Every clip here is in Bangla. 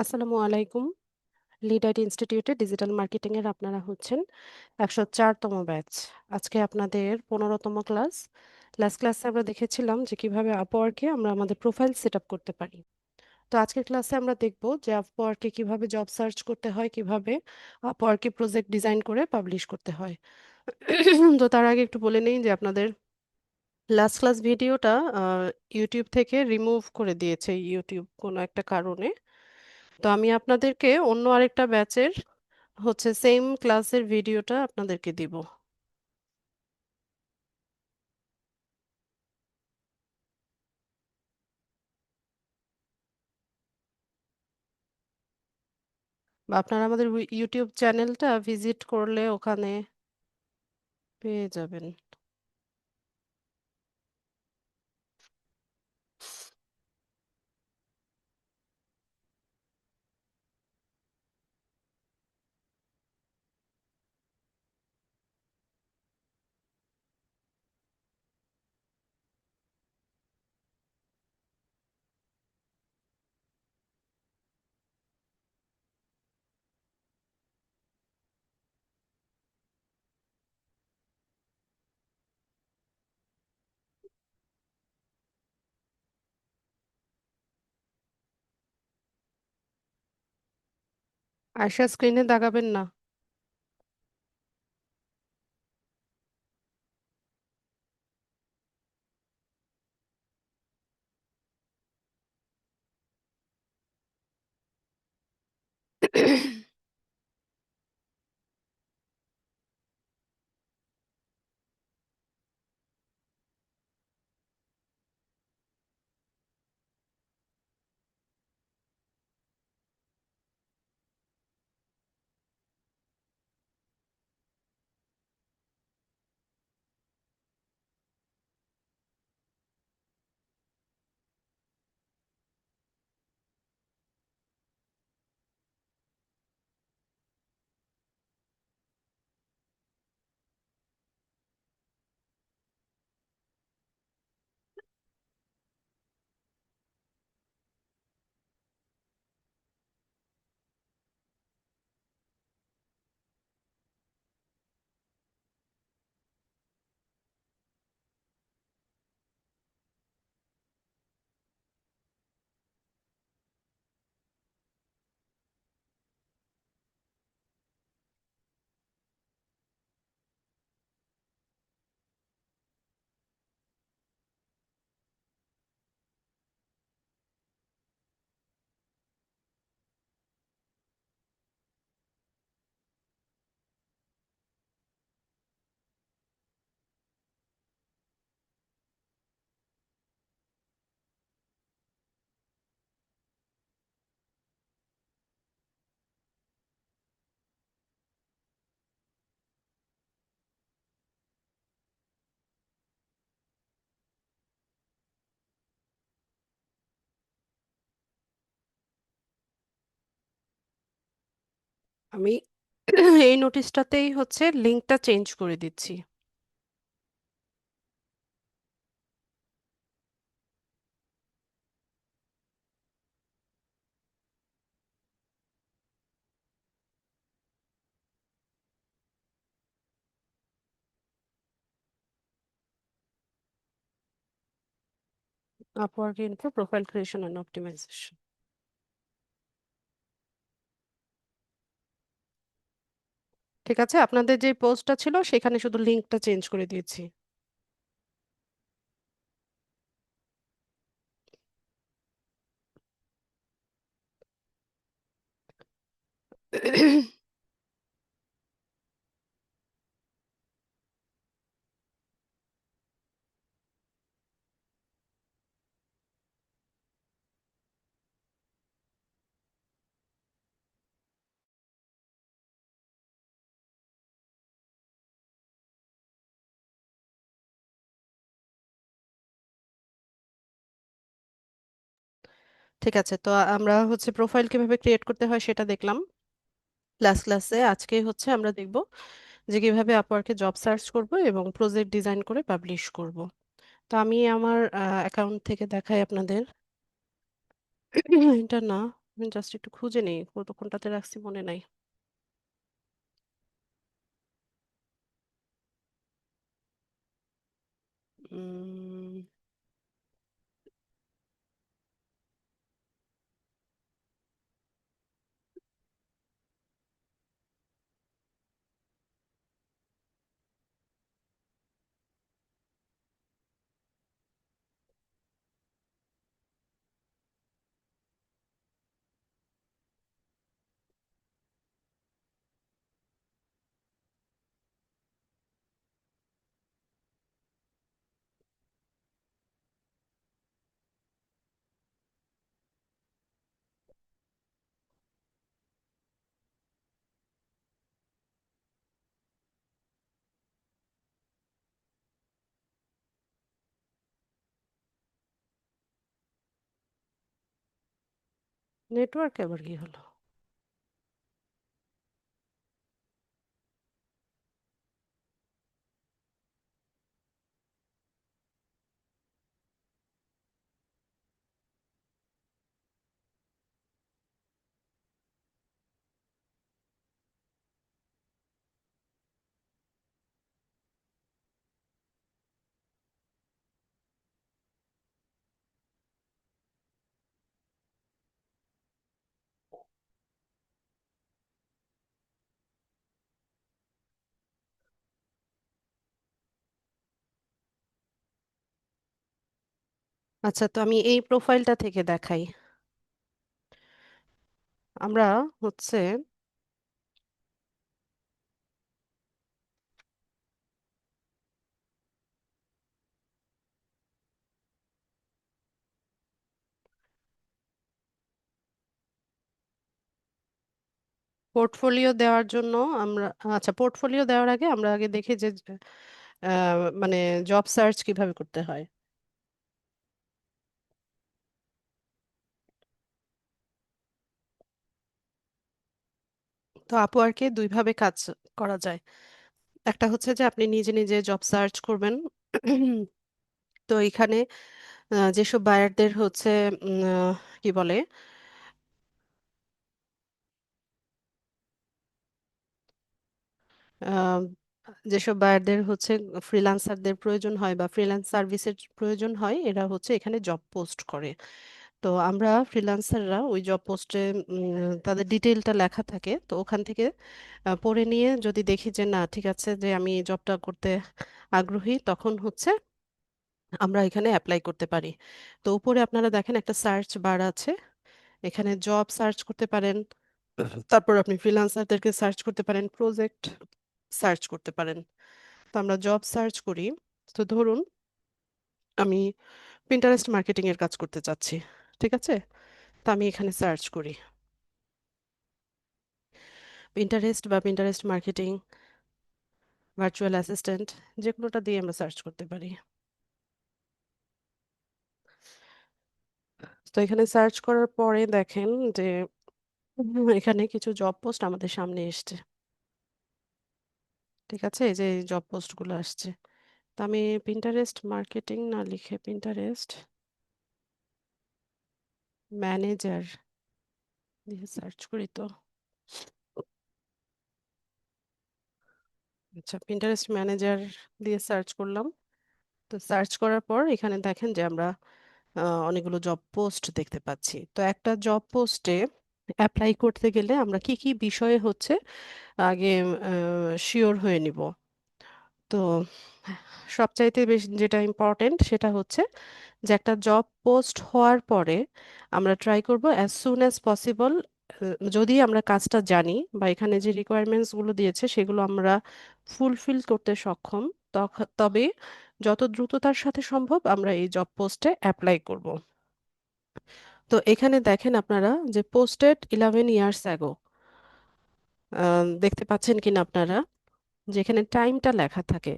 আসসালামু আলাইকুম। লিড আইটি ইনস্টিটিউটে ডিজিটাল মার্কেটিং এর আপনারা হচ্ছেন ১০৪তম ব্যাচ। আজকে আপনাদের ১৫তম ক্লাস। লাস্ট ক্লাসে আমরা দেখেছিলাম যে কিভাবে আপওয়ার্কে আমরা আমাদের প্রোফাইল সেট আপ করতে পারি। তো আজকের ক্লাসে আমরা দেখব যে আপওয়ার্কে কিভাবে জব সার্চ করতে হয়, কিভাবে আপওয়ার্কে প্রজেক্ট ডিজাইন করে পাবলিশ করতে হয়। তো তার আগে একটু বলে নেই যে আপনাদের লাস্ট ক্লাস ভিডিওটা ইউটিউব থেকে রিমুভ করে দিয়েছে ইউটিউব কোনো একটা কারণে। তো আমি আপনাদেরকে অন্য আরেকটা ব্যাচের সেম ক্লাসের ভিডিওটা আপনাদেরকে দিব। বা আপনারা আমাদের ইউটিউব চ্যানেলটা ভিজিট করলে ওখানে পেয়ে যাবেন। আয়শা, স্ক্রিনে দাগাবেন না। আমি এই নোটিশটাতেই লিঙ্কটা চেঞ্জ করে দিচ্ছি। Upwork info profile creation and optimisation. ঠিক আছে, আপনাদের যে পোস্টটা ছিল সেখানে শুধু লিঙ্কটা চেঞ্জ করে দিয়েছি। ঠিক আছে, তো আমরা প্রোফাইল কিভাবে ক্রিয়েট করতে হয় সেটা দেখলাম লাস্ট ক্লাসে। আজকে আমরা দেখব যে কিভাবে আপওয়ার্কে জব সার্চ করব এবং প্রজেক্ট ডিজাইন করে পাবলিশ করব। তো আমি আমার অ্যাকাউন্ট থেকে দেখাই আপনাদের। এটা না, আমি জাস্ট একটু খুঁজে নেই কোনটাতে রাখছি মনে নাই। নেটওয়ার্ক আবার কি হলো? আচ্ছা, তো আমি এই প্রোফাইলটা থেকে দেখাই। আমরা হচ্ছে পোর্টফোলিও দেওয়ার জন্য আমরা, আচ্ছা, পোর্টফোলিও দেওয়ার আগে আমরা আগে দেখি যে মানে জব সার্চ কিভাবে করতে হয়। তো আপওয়ার্কে দুইভাবে কাজ করা যায়। একটা হচ্ছে যে আপনি নিজে নিজে জব সার্চ করবেন। তো এখানে যেসব বায়ারদের হচ্ছে কি বলে, আহ, যেসব বায়ারদের হচ্ছে ফ্রিল্যান্সারদের প্রয়োজন হয় বা ফ্রিল্যান্স সার্ভিসের প্রয়োজন হয়, এরা হচ্ছে এখানে জব পোস্ট করে। তো আমরা ফ্রিল্যান্সাররা ওই জব পোস্টে তাদের ডিটেলটা লেখা থাকে, তো ওখান থেকে পড়ে নিয়ে যদি দেখি যে না ঠিক আছে যে আমি এই জবটা করতে আগ্রহী, তখন হচ্ছে আমরা এখানে অ্যাপ্লাই করতে পারি। তো উপরে আপনারা দেখেন একটা সার্চ বার আছে, এখানে জব সার্চ করতে পারেন, তারপর আপনি ফ্রিল্যান্সারদেরকে সার্চ করতে পারেন, প্রজেক্ট সার্চ করতে পারেন। তো আমরা জব সার্চ করি। তো ধরুন আমি পিন্টারেস্ট মার্কেটিং এর কাজ করতে চাচ্ছি, ঠিক আছে? তো আমি এখানে সার্চ করি পিন্টারেস্ট বা পিন্টারেস্ট মার্কেটিং, ভার্চুয়াল অ্যাসিস্ট্যান্ট, যে কোনোটা দিয়ে আমরা সার্চ করতে পারি। তো এখানে সার্চ করার পরে দেখেন যে এখানে কিছু জব পোস্ট আমাদের সামনে এসছে, ঠিক আছে? এই যে জব পোস্ট গুলো আসছে। তো আমি পিন্টারেস্ট মার্কেটিং না লিখে পিন্টারেস্ট ম্যানেজার দিয়ে সার্চ করি। তো আচ্ছা, পিন্টারেস্ট ম্যানেজার দিয়ে সার্চ করলাম। তো সার্চ করার পর এখানে দেখেন যে আমরা অনেকগুলো জব পোস্ট দেখতে পাচ্ছি। তো একটা জব পোস্টে অ্যাপ্লাই করতে গেলে আমরা কি কি বিষয়ে হচ্ছে আগে শিওর হয়ে নিব। তো সবচাইতে বেশি যেটা ইম্পর্টেন্ট সেটা হচ্ছে যে একটা জব পোস্ট হওয়ার পরে আমরা ট্রাই করব অ্যাজ সুন অ্যাজ পসিবল, যদি আমরা কাজটা জানি বা এখানে যে রিকোয়ারমেন্টস গুলো দিয়েছে সেগুলো আমরা ফুলফিল করতে সক্ষম, তবে যত দ্রুততার সাথে সম্ভব আমরা এই জব পোস্টে অ্যাপ্লাই করব। তো এখানে দেখেন আপনারা যে পোস্টেড 11 years অ্যাগো, দেখতে পাচ্ছেন কিনা আপনারা, যেখানে টাইমটা লেখা থাকে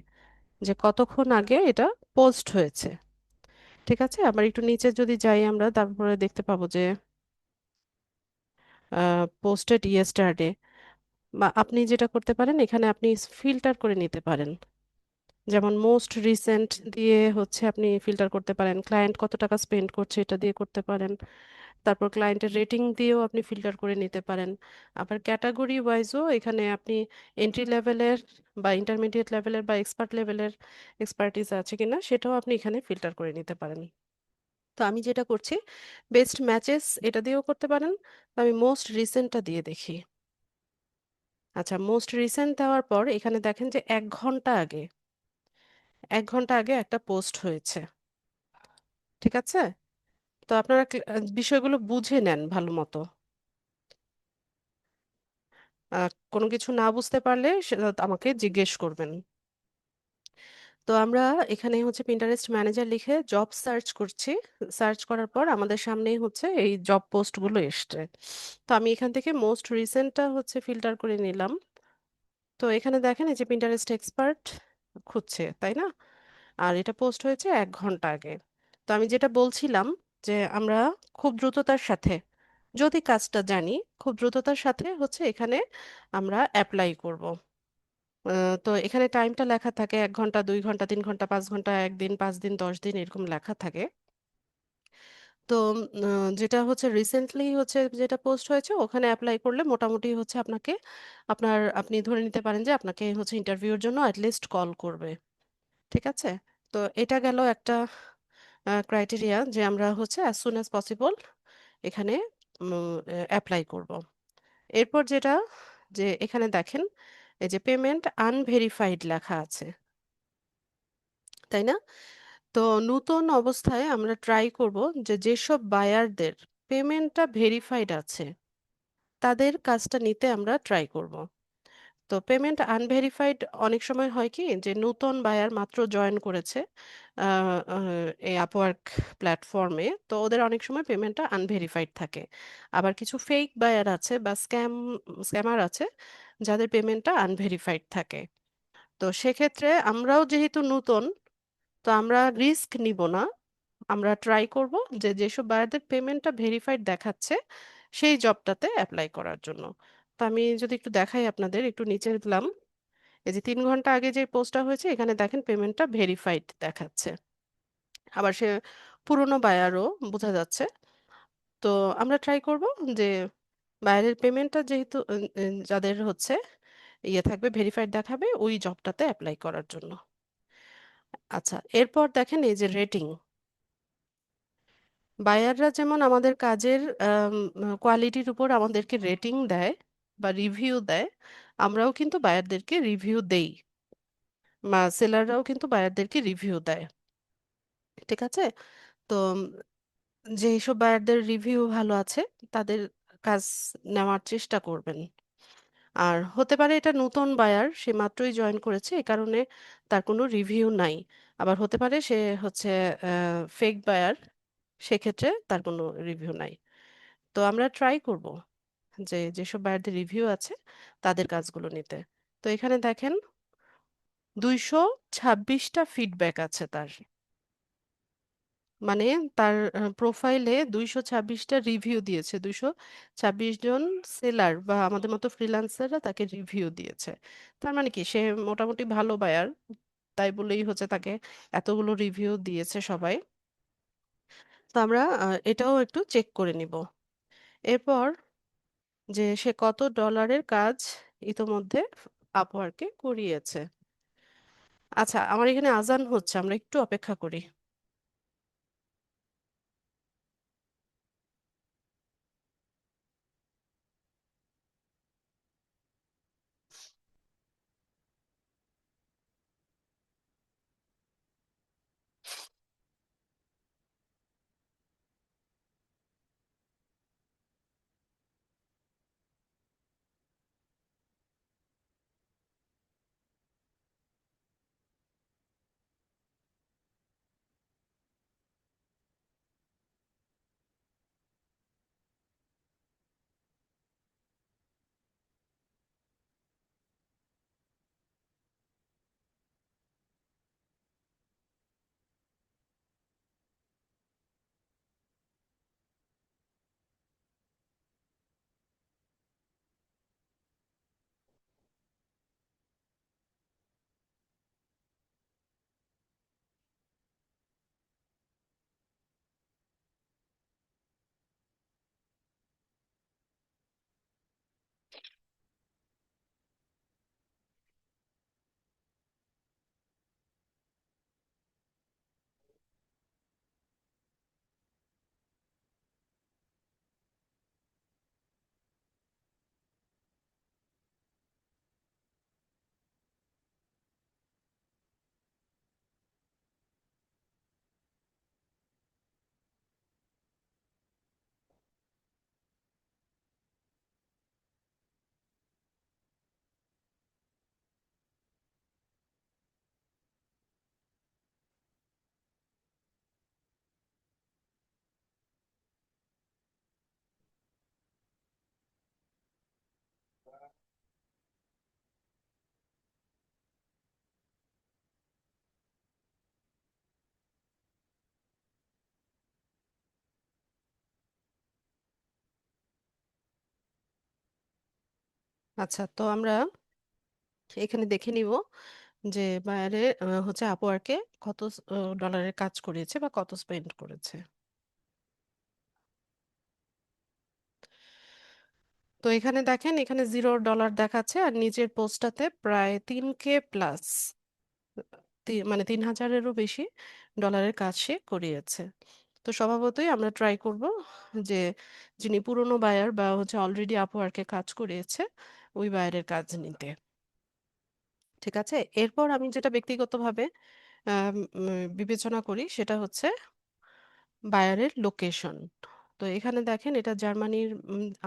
যে কতক্ষণ আগে এটা পোস্ট হয়েছে, ঠিক আছে? আবার একটু নিচে যদি যাই আমরা, তারপরে দেখতে পাবো যে পোস্টেড ইয়েস্টারডে। বা আপনি যেটা করতে পারেন এখানে আপনি ফিল্টার করে নিতে পারেন, যেমন মোস্ট রিসেন্ট দিয়ে হচ্ছে আপনি ফিল্টার করতে পারেন, ক্লায়েন্ট কত টাকা স্পেন্ড করছে এটা দিয়ে করতে পারেন, তারপর ক্লায়েন্টের রেটিং দিয়েও আপনি ফিল্টার করে নিতে পারেন। আবার ক্যাটাগরি ওয়াইজও এখানে আপনি এন্ট্রি লেভেলের বা ইন্টারমিডিয়েট লেভেলের বা এক্সপার্ট লেভেলের এক্সপার্টিস আছে কিনা সেটাও আপনি এখানে ফিল্টার করে নিতে পারেন। তো আমি যেটা করছি, বেস্ট ম্যাচেস এটা দিয়েও করতে পারেন। তো আমি মোস্ট রিসেন্টটা দিয়ে দেখি। আচ্ছা, মোস্ট রিসেন্ট দেওয়ার পর এখানে দেখেন যে 1 ঘন্টা আগে একটা পোস্ট হয়েছে। ঠিক আছে? তো আপনারা বিষয়গুলো বুঝে নেন ভালো মতো। কোনো কিছু না বুঝতে পারলে সেটা আমাকে জিজ্ঞেস করবেন। তো আমরা এখানে হচ্ছে পিন্টারেস্ট ম্যানেজার লিখে জব সার্চ করছি। সার্চ করার পর আমাদের সামনেই হচ্ছে এই জব পোস্টগুলো এসছে। তো আমি এখান থেকে মোস্ট রিসেন্টটা হচ্ছে ফিল্টার করে নিলাম। তো এখানে দেখেন এই যে পিন্টারেস্ট এক্সপার্ট খুঁজছে, তাই না? আর এটা পোস্ট হয়েছে 1 ঘন্টা আগে। তো আমি যেটা বলছিলাম যে আমরা খুব দ্রুততার সাথে, যদি কাজটা জানি, খুব দ্রুততার সাথে হচ্ছে এখানে আমরা অ্যাপ্লাই করব। তো এখানে টাইমটা লেখা থাকে 1 ঘন্টা, 2 ঘন্টা, 3 ঘন্টা, 5 ঘন্টা, 1 দিন, 5 দিন, 10 দিন এরকম লেখা থাকে। তো যেটা হচ্ছে রিসেন্টলি হচ্ছে যেটা পোস্ট হয়েছে ওখানে অ্যাপ্লাই করলে মোটামুটি হচ্ছে আপনি ধরে নিতে পারেন যে আপনাকে হচ্ছে ইন্টারভিউর জন্য অ্যাটলিস্ট কল করবে। ঠিক আছে? তো এটা গেল একটা ক্রাইটেরিয়া যে আমরা হচ্ছে অ্যাজ সুন অ্যাজ পসিবল এখানে অ্যাপ্লাই করব। এরপর যেটা, যে এখানে দেখেন এই যে পেমেন্ট আনভেরিফাইড লেখা আছে, তাই না? তো নতুন অবস্থায় আমরা ট্রাই করব যে যেসব বায়ারদের পেমেন্টটা ভেরিফাইড আছে তাদের কাজটা নিতে আমরা ট্রাই করব। তো পেমেন্ট আনভেরিফাইড অনেক সময় হয় কি যে নতুন বায়ার মাত্র জয়েন করেছে এই আপওয়ার্ক প্ল্যাটফর্মে, তো ওদের অনেক সময় পেমেন্টটা আনভেরিফাইড থাকে। আবার কিছু ফেক বায়ার আছে বা স্ক্যামার আছে যাদের পেমেন্টটা আনভেরিফাইড থাকে। তো সেক্ষেত্রে আমরাও যেহেতু নতুন, তো আমরা রিস্ক নিব না। আমরা ট্রাই করব যে যেসব বায়ারদের পেমেন্টটা ভেরিফাইড দেখাচ্ছে সেই জবটাতে অ্যাপ্লাই করার জন্য। তো আমি যদি একটু দেখাই আপনাদের, একটু নিচে দিলাম, এই যে 3 ঘন্টা আগে যে পোস্টটা হয়েছে এখানে দেখেন পেমেন্টটা ভেরিফাইড দেখাচ্ছে। আবার সে পুরনো বায়ারও বোঝা যাচ্ছে। তো আমরা ট্রাই করব যে বায়ারের পেমেন্টটা যেহেতু যাদের হচ্ছে ইয়ে থাকবে, ভেরিফাইড দেখাবে, ওই জবটাতে অ্যাপ্লাই করার জন্য। আচ্ছা, এরপর দেখেন এই যে রেটিং। বায়াররা যেমন আমাদের কাজের কোয়ালিটির উপর আমাদেরকে রেটিং দেয় বা রিভিউ দেয়, আমরাও কিন্তু বায়ারদেরকে রিভিউ দেই, বা সেলাররাও কিন্তু বায়ারদেরকে রিভিউ দেয়। ঠিক আছে? তো যেসব বায়ারদের রিভিউ ভালো আছে তাদের কাজ নেওয়ার চেষ্টা করবেন। আর হতে পারে এটা নতুন বায়ার, সে মাত্রই জয়েন করেছে এই কারণে তার কোনো রিভিউ নাই। আবার হতে পারে সে হচ্ছে ফেক বায়ার, সেক্ষেত্রে তার কোনো রিভিউ নাই। তো আমরা ট্রাই করব যে যেসব বায়ারদের রিভিউ আছে তাদের কাজগুলো নিতে। তো এখানে দেখেন 226টা ফিডব্যাক আছে তার, মানে তার প্রোফাইলে 226টা রিভিউ দিয়েছে, 226 জন সেলার বা আমাদের মতো ফ্রিল্যান্সাররা তাকে রিভিউ দিয়েছে। তার মানে কি, সে মোটামুটি ভালো বায়ার, তাই বলেই হচ্ছে তাকে এতগুলো রিভিউ দিয়েছে সবাই। তো আমরা এটাও একটু চেক করে নিব। এরপর যে সে কত ডলারের কাজ ইতোমধ্যে আপওয়ার্কে করিয়েছে। আচ্ছা, আমার এখানে আজান হচ্ছে, আমরা একটু অপেক্ষা করি। আচ্ছা, তো আমরা এখানে দেখে নিব যে বাইরে হচ্ছে আপওয়ার্কে কত ডলারের কাজ করিয়েছে বা কত স্পেন্ড করেছে। তো এখানে দেখেন, এখানে $0 দেখাচ্ছে আর নিচের পোস্টটাতে প্রায় 3K প্লাস, মানে 3,000-এরও বেশি ডলারের কাজ সে করিয়েছে। তো স্বভাবতই আমরা ট্রাই করব যে যিনি পুরনো বায়ার বা হচ্ছে অলরেডি আপওয়ার্কে কাজ করিয়েছে ওই বায়ারের কাজ নিতে। ঠিক আছে, এরপর আমি যেটা ব্যক্তিগতভাবে বিবেচনা করি সেটা হচ্ছে বায়ারের লোকেশন। তো এখানে দেখেন এটা জার্মানির,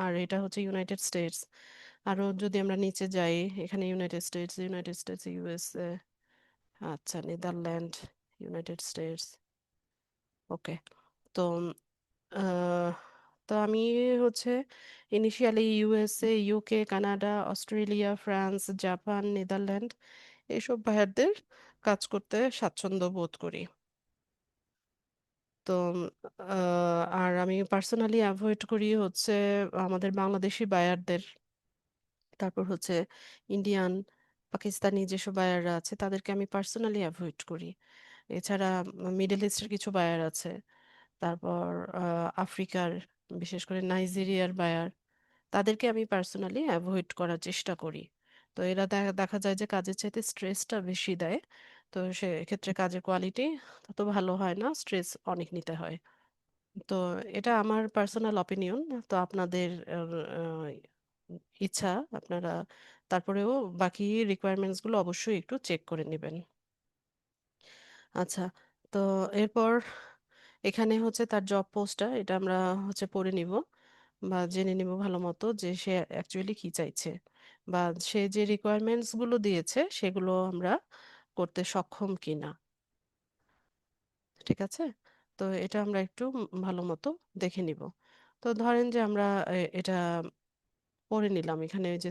আর এটা হচ্ছে ইউনাইটেড স্টেটস। আরো যদি আমরা নিচে যাই, এখানে ইউনাইটেড স্টেটস, ইউএসএ, আচ্ছা নেদারল্যান্ড, ইউনাইটেড স্টেটস, ওকে। তো আহ, তো আমি হচ্ছে initially USA, UK, Canada, Australia, France, Japan, Netherland এইসব বায়ারদের কাজ করতে স্বাচ্ছন্দ্য বোধ করি। তো আর আমি পার্সোনালি অ্যাভয়েড করি হচ্ছে আমাদের বাংলাদেশি বায়ারদের, তারপর হচ্ছে ইন্ডিয়ান, পাকিস্তানি যেসব বায়াররা আছে তাদেরকে আমি পার্সোনালি অ্যাভয়েড করি। এছাড়া মিডল ইস্টের কিছু বায়ার আছে, তারপর আফ্রিকার, বিশেষ করে নাইজেরিয়ার বায়ার, তাদেরকে আমি পার্সোনালি অ্যাভয়েড করার চেষ্টা করি। তো এরা দেখা যায় যে কাজের চাইতে স্ট্রেসটা বেশি দেয়। তো সেক্ষেত্রে কাজের কোয়ালিটি তত ভালো হয় না, স্ট্রেস অনেক নিতে হয়। তো এটা আমার পার্সোনাল অপিনিয়ন। তো আপনাদের আহ, ইচ্ছা, আপনারা তারপরেও বাকি রিকোয়ারমেন্টস গুলো অবশ্যই একটু চেক করে নেবেন। আচ্ছা, তো এরপর এখানে হচ্ছে তার জব পোস্টটা, এটা আমরা হচ্ছে পড়ে নিব বা জেনে নিব ভালো মতো যে সে অ্যাকচুয়ালি কি চাইছে, বা সে যে রিকোয়ারমেন্টস গুলো দিয়েছে সেগুলো আমরা করতে সক্ষম কিনা। ঠিক আছে, তো এটা আমরা একটু ভালো মতো দেখে নিব। তো ধরেন যে আমরা এটা পড়ে নিলাম, এখানে যে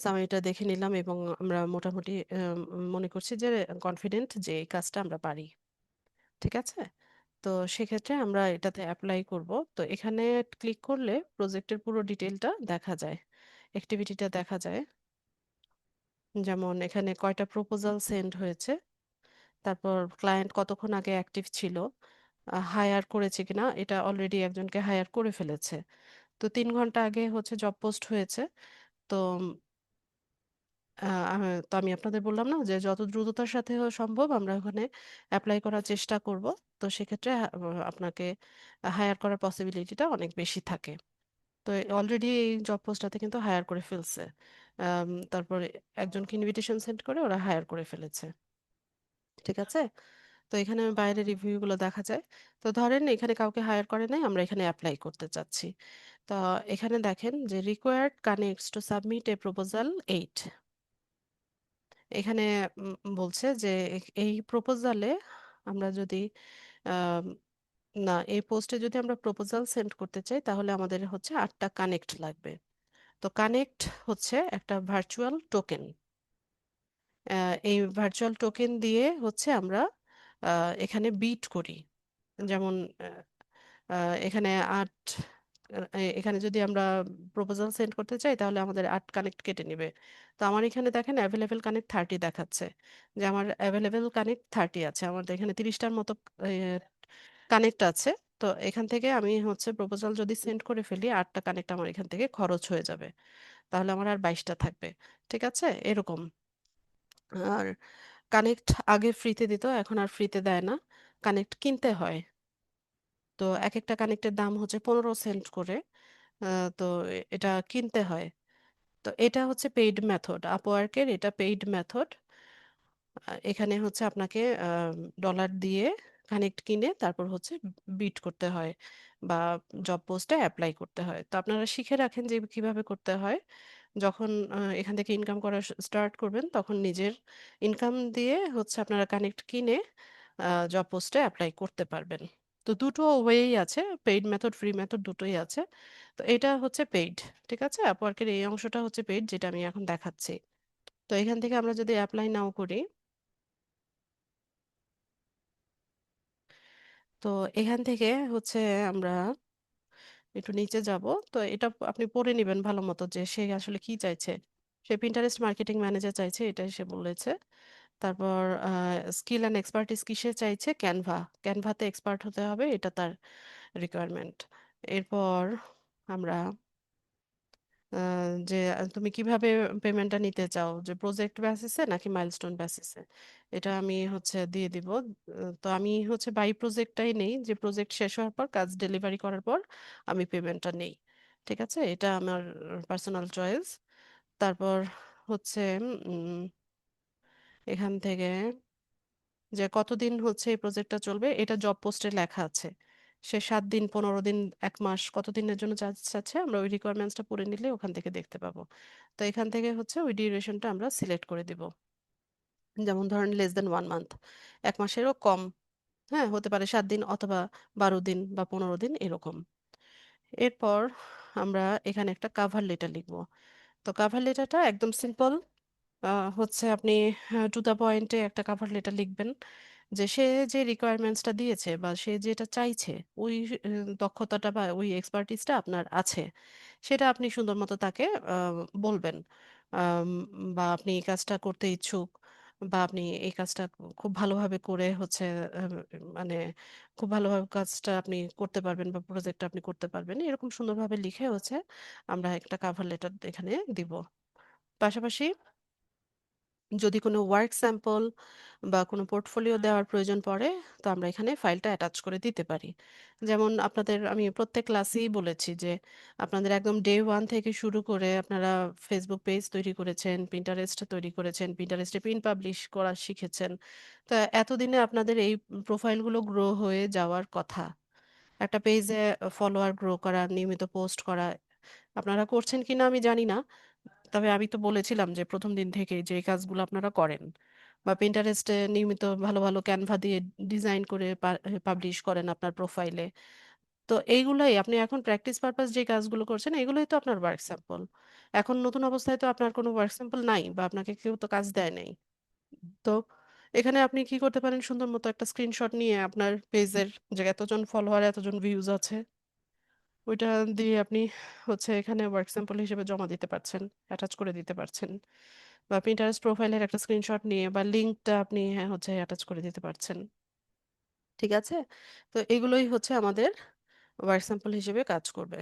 সামারিটা দেখে নিলাম এবং আমরা মোটামুটি মনে করছি যে কনফিডেন্ট যে এই কাজটা আমরা পারি। ঠিক আছে, তো সেক্ষেত্রে আমরা এটাতে অ্যাপ্লাই করব। তো এখানে ক্লিক করলে প্রজেক্টের পুরো ডিটেলটা দেখা যায়, অ্যাক্টিভিটিটা দেখা যায়। যেমন এখানে কয়টা প্রপোজাল সেন্ড হয়েছে, তারপর ক্লায়েন্ট কতক্ষণ আগে অ্যাক্টিভ ছিল, হায়ার করেছে কিনা, এটা অলরেডি একজনকে হায়ার করে ফেলেছে। তো 3 ঘন্টা আগে হচ্ছে জব পোস্ট হয়েছে। তো তো আমি আপনাদের বললাম না যে যত দ্রুততার সাথে সম্ভব আমরা ওখানে অ্যাপ্লাই করার চেষ্টা করব। তো সেক্ষেত্রে আপনাকে হায়ার করার পসিবিলিটিটা অনেক বেশি থাকে। তো অলরেডি এই জব পোস্টটাতে কিন্তু হায়ার করে ফেলছে। তারপরে একজনকে ইনভিটেশন সেন্ড করে ওরা হায়ার করে ফেলেছে। ঠিক আছে, তো এখানে বাইরের রিভিউ গুলো দেখা যায়। তো ধরেন এখানে কাউকে হায়ার করে নাই, আমরা এখানে অ্যাপ্লাই করতে চাচ্ছি। তো এখানে দেখেন যে required connects to submit A proposal 8। এখানে বলছে যে এই প্রপোজালে আমরা যদি আম, না, এই পোস্টে যদি আমরা প্রপোজাল সেন্ড করতে চাই তাহলে আমাদের হচ্ছে 8টা কানেক্ট লাগবে। তো কানেক্ট হচ্ছে একটা ভার্চুয়াল টোকেন। এই ভার্চুয়াল টোকেন দিয়ে হচ্ছে আমরা এখানে বিট করি। যেমন আহ, এখানে আট, এখানে যদি আমরা প্রপোজাল সেন্ড করতে চাই তাহলে আমাদের 8 কানেক্ট কেটে নেবে। তো আমার এখানে দেখেন অ্যাভেলেবেল কানেক্ট 30 দেখাচ্ছে, যে আমার অ্যাভেলেবেল কানেক্ট 30 আছে, আমার এখানে 30টার মতো কানেক্ট আছে। তো এখান থেকে আমি হচ্ছে প্রপোজাল যদি সেন্ড করে ফেলি, 8টা কানেক্ট আমার এখান থেকে খরচ হয়ে যাবে, তাহলে আমার আর 22টা থাকবে। ঠিক আছে, এরকম। আর কানেক্ট আগে ফ্রিতে দিত, এখন আর ফ্রিতে দেয় না, কানেক্ট কিনতে হয়। তো এক একটা কানেক্টের দাম হচ্ছে 15 সেন্ট করে। তো এটা কিনতে হয়। তো এটা হচ্ছে পেইড মেথড, আপওয়ার্কের এটা পেইড মেথড। এখানে হচ্ছে আপনাকে ডলার দিয়ে কানেক্ট কিনে তারপর হচ্ছে বিট করতে হয় বা জব পোস্টে অ্যাপ্লাই করতে হয়। তো আপনারা শিখে রাখেন যে কিভাবে করতে হয়। যখন এখান থেকে ইনকাম করা স্টার্ট করবেন তখন নিজের ইনকাম দিয়ে হচ্ছে আপনারা কানেক্ট কিনে জব পোস্টে অ্যাপ্লাই করতে পারবেন। তো দুটো ওয়েই আছে, পেইড মেথড, ফ্রি মেথড দুটোই আছে। তো এটা হচ্ছে পেইড। ঠিক আছে, আপওয়ার্কের এই অংশটা হচ্ছে পেইড, যেটা আমি এখন দেখাচ্ছি। তো এখান থেকে আমরা যদি অ্যাপ্লাই নাও করি, তো এখান থেকে হচ্ছে আমরা একটু নিচে যাব। তো এটা আপনি পড়ে নেবেন ভালো মতো যে সে আসলে কি চাইছে। সে পিন্টারেস্ট মার্কেটিং ম্যানেজার চাইছে, এটাই সে বলেছে। তারপর স্কিল অ্যান্ড এক্সপার্টিস কিসে চাইছে? ক্যানভাতে এক্সপার্ট হতে হবে, এটা তার রিকোয়ারমেন্ট। এরপর আমরা যে তুমি কিভাবে পেমেন্টটা নিতে চাও, যে প্রজেক্ট বেসিসে নাকি মাইলস্টোন বেসিসে, এটা আমি হচ্ছে দিয়ে দিব। তো আমি হচ্ছে বাই প্রজেক্টটাই নেই, যে প্রজেক্ট শেষ হওয়ার পর কাজ ডেলিভারি করার পর আমি পেমেন্টটা নেই। ঠিক আছে, এটা আমার পার্সোনাল চয়েস। তারপর হচ্ছে উম, এখান থেকে যে কতদিন হচ্ছে এই প্রজেক্টটা চলবে, এটা জব পোস্টে লেখা আছে। সে 7 দিন, 15 দিন, 1 মাস, কতদিনের জন্য চাচ্ছে আমরা ওই রিকোয়ারমেন্টসটা পড়ে নিলে ওখান থেকে দেখতে পাবো। তো এখান থেকে হচ্ছে ওই ডিউরেশনটা আমরা সিলেক্ট করে দিব। যেমন ধরেন লেস দেন 1 মান্থ, 1 মাসেরও কম। হ্যাঁ, হতে পারে 7 দিন অথবা 12 দিন বা 15 দিন এরকম। এরপর আমরা এখানে একটা কাভার লেটার লিখবো। তো কাভার লেটারটা একদম সিম্পল, হচ্ছে আপনি টু দ্য পয়েন্টে একটা কাভার লেটার লিখবেন, যে সে যে রিকোয়ারমেন্টসটা দিয়েছে বা সে যেটা চাইছে, ওই দক্ষতাটা বা ওই এক্সপার্টিসটা আপনার আছে, সেটা আপনি সুন্দর মতো তাকে বলবেন। আম, বা আপনি এই কাজটা করতে ইচ্ছুক, বা আপনি এই কাজটা খুব ভালোভাবে করে হচ্ছে আহ, মানে খুব ভালোভাবে কাজটা আপনি করতে পারবেন বা প্রজেক্টটা আপনি করতে পারবেন, এরকম সুন্দরভাবে লিখে হচ্ছে আমরা একটা কাভার লেটার এখানে দিব। পাশাপাশি যদি কোনো ওয়ার্ক স্যাম্পল বা কোনো পোর্টফোলিও দেওয়ার প্রয়োজন পড়ে, তো আমরা এখানে ফাইলটা অ্যাটাচ করে দিতে পারি। যেমন আপনাদের আমি প্রত্যেক ক্লাসেই বলেছি যে আপনাদের একদম ডে 1 থেকে শুরু করে আপনারা ফেসবুক পেজ তৈরি করেছেন, পিন্টারেস্ট তৈরি করেছেন, পিন্টারেস্টে পিন পাবলিশ করা শিখেছেন। তো এতদিনে আপনাদের এই প্রোফাইলগুলো গ্রো হয়ে যাওয়ার কথা। একটা পেজে ফলোয়ার গ্রো করা, নিয়মিত পোস্ট করা, আপনারা করছেন কিনা আমি জানি না। তবে আমি তো বলেছিলাম যে প্রথম দিন থেকে যে এই কাজগুলো আপনারা করেন, বা পিন্টারেস্টে নিয়মিত ভালো ভালো ক্যানভা দিয়ে ডিজাইন করে পাবলিশ করেন আপনার প্রোফাইলে। তো এইগুলাই আপনি এখন প্র্যাকটিস পারপাস যে কাজগুলো করছেন, এগুলোই তো আপনার ওয়ার্ক স্যাম্পল। এখন নতুন অবস্থায় তো আপনার কোনো ওয়ার্ক স্যাম্পল নাই, বা আপনাকে কেউ তো কাজ দেয় নাই। তো এখানে আপনি কি করতে পারেন, সুন্দর মতো একটা স্ক্রিনশট নিয়ে আপনার পেজের যে এতজন ফলোয়ার, এতজন ভিউজ আছে, ওইটা দিয়ে আপনি হচ্ছে এখানে ওয়ার্ক স্যাম্পল হিসেবে জমা দিতে পারছেন, অ্যাটাচ করে দিতে পারছেন। বা পিন্টারেস্ট প্রোফাইলের একটা স্ক্রিনশট নিয়ে বা লিঙ্কটা আপনি হচ্ছে অ্যাটাচ করে দিতে পারছেন। ঠিক আছে, তো এগুলোই হচ্ছে আমাদের ওয়ার্ক স্যাম্পল হিসেবে কাজ করবে।